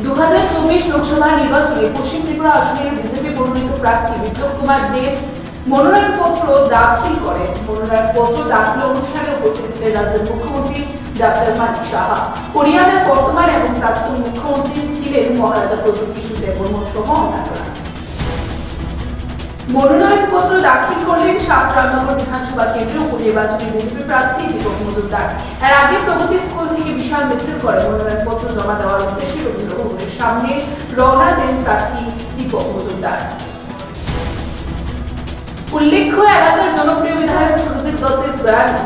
2024 লোকসভা নির্বাচনে পশ্চিম ত্রিপুরা আসনের বিজেপি মনোনীত প্রার্থী বিপ্লব কুমার দেব মনোনয়নপত্র দাখিল করেন। মনোনয়নপত্র দাখিল অনুষ্ঠানে উপস্থিত ছিলেন রাজ্যের মুখ্যমন্ত্রী ডক্টর মানিক সাহা। হরিয়ানার বর্তমান এবং প্রাক্তন মুখ্যমন্ত্রী ছিলেন মহারাজা প্রদ্যুৎ কিশোর দেববর্মন সহ অন্যান্যরা। মনোনয়নপত্র দাখিল করলেন সাত রামনগর বিধানসভা কেন্দ্রের উপনির্বাচনী বিজেপি প্রার্থী দীপক মজুমদার। এর আগে প্রগতি স্কুল থেকে বিশাল মিছিল করে মনোনয়নপত্র জমা দেওয়ার উদ্দেশ্যে রবীন্দ্র ভবনের সামনে রওনা দেন প্রার্থী দীপক মজুমদার। উল্লেখ্য, এলাকার জনপ্রিয় বিধায়ক সুরজিৎ দত্তের প্রয়াণে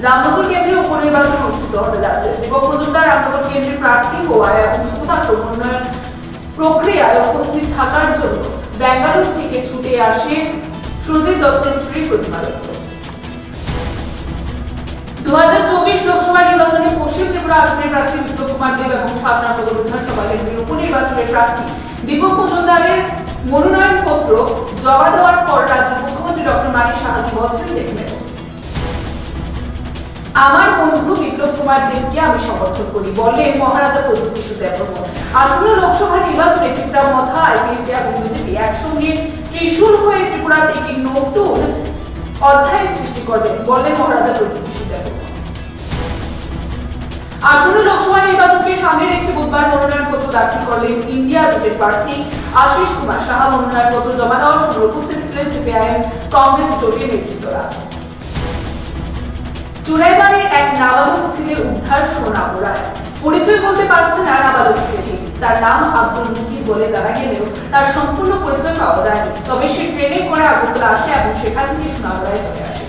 রামনগর কেন্দ্রে উপনির্বাচন অনুষ্ঠিত হতে যাচ্ছে। দীপক মজুমদার রামনগর কেন্দ্রের প্রার্থী হওয়ায় এবং শুধুমাত্র মনোনয়ন প্রক্রিয়ায় উপস্থিত থাকার জন্য বেঙ্গালুরু থেকে ছুটে আসে সুরজিৎ দত্তের স্ত্রী প্রতিমা দত্ত। 2024 লোকসভা নির্বাচনে পশ্চিম ত্রিপুরা আসনের প্রার্থী বিপ্লব কুমার দেব এবং সাত রামনগর বিধানসভা কেন্দ্রের উপনির্বাচনের প্রার্থী দীপক মজুমদারের মনোনয়নপত্র জমা দেওয়ার পর রাজ্যের মুখ্যমন্ত্রী ডক্টর মানিক সাহা কি বলছেন দেখে নেব। আমার বন্ধু বিপ্লব কুমার দেবকে আমি সমর্থন করি, বললেন মহারাজা প্রদ্যুৎ কিশোর দেববর্মন। আসন্ন লোকসভা নির্বাচনে ত্রিপুরা মথা আইপিএফ এবং বিজেপি একসঙ্গে ত্রিশূল হয়ে ত্রিপুরাতে একটি নতুন অধ্যায় সৃষ্টি করবে, বললেন মহারাজা প্রদ্যুৎ কিশোর দেববর্মন। আসন্ন লোকসভা নির্বাচনকে সামনে রেখে বুধবার মনোনয়নপত্র দাখিল করলেন ইন্ডিয়া জোটের প্রার্থী আশিস কুমার সাহা। মনোনয়নপত্র জমা দেওয়ার সময় উপস্থিত ছিলেন সিপিআইএম কংগ্রেস জোটের নেতৃত্বরা। চুরাইবাড়ির এক নাবালক ছেলে উদ্ধার সোনামুড়ায়। পরিচয় বলতে পারছে না নাবালক ছেলেটি। তার নাম আব্দুল মুকির বলে জানা গেলেও তার সম্পূর্ণ পরিচয় পাওয়া যায়নি। তবে সে ট্রেনে করে আগরতলা আসে এবং সেখান থেকে সোনামুড়ায় চলে আসে।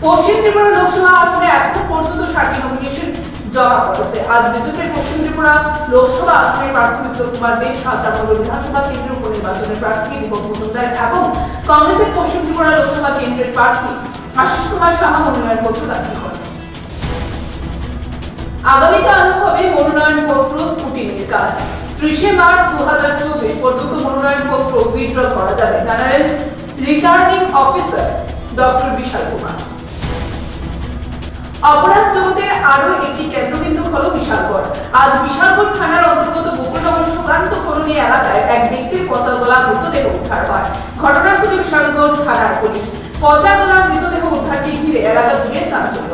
পশ্চিম ত্রিপুরা লোকসভা আসনে এখন পর্যন্ত 60টি নমিনেশন জমা পড়েছে। আজ বিজেপির পশ্চিম ত্রিপুরা লোকসভা আসনের প্রার্থী বিপ্লব কুমার দেব, সাত রামনগর বিধানসভা কেন্দ্রের উপনির্বাচনের প্রার্থী দীপক মজুমদার এবং কংগ্রেসের পশ্চিম ত্রিপুরা লোকসভা কেন্দ্রের প্রার্থী আশিস কুমার সাহা মনোনয়নপত্র দাখিল করেন। আগামীকাল হবে মনোনয়নপত্র স্ক্রুটিনির কাজ। 30 মার্চ 2024 পর্যন্ত মনোনয়নপত্র উইথড্র করা যাবে, জানালেন রিটার্নিং অফিসার ডক্টর বিশাল কুমার। অপরাধ জগতের আরো একটি কেন্দ্রবিন্দু হল বিশালগড়। আজ বিশালগড় থানার অন্তর্গত গোকুলনগর সুকান্ত কলোনি এলাকায় এক ব্যক্তির পচা গলা মৃতদেহ উদ্ধার হয়। ঘটনাস্থলে বিশালগড় থানার পুলিশ। পচা গলা মৃতদেহ উদ্ধারকে ঘিরে এলাকা জুড়ে চাঞ্চল্য।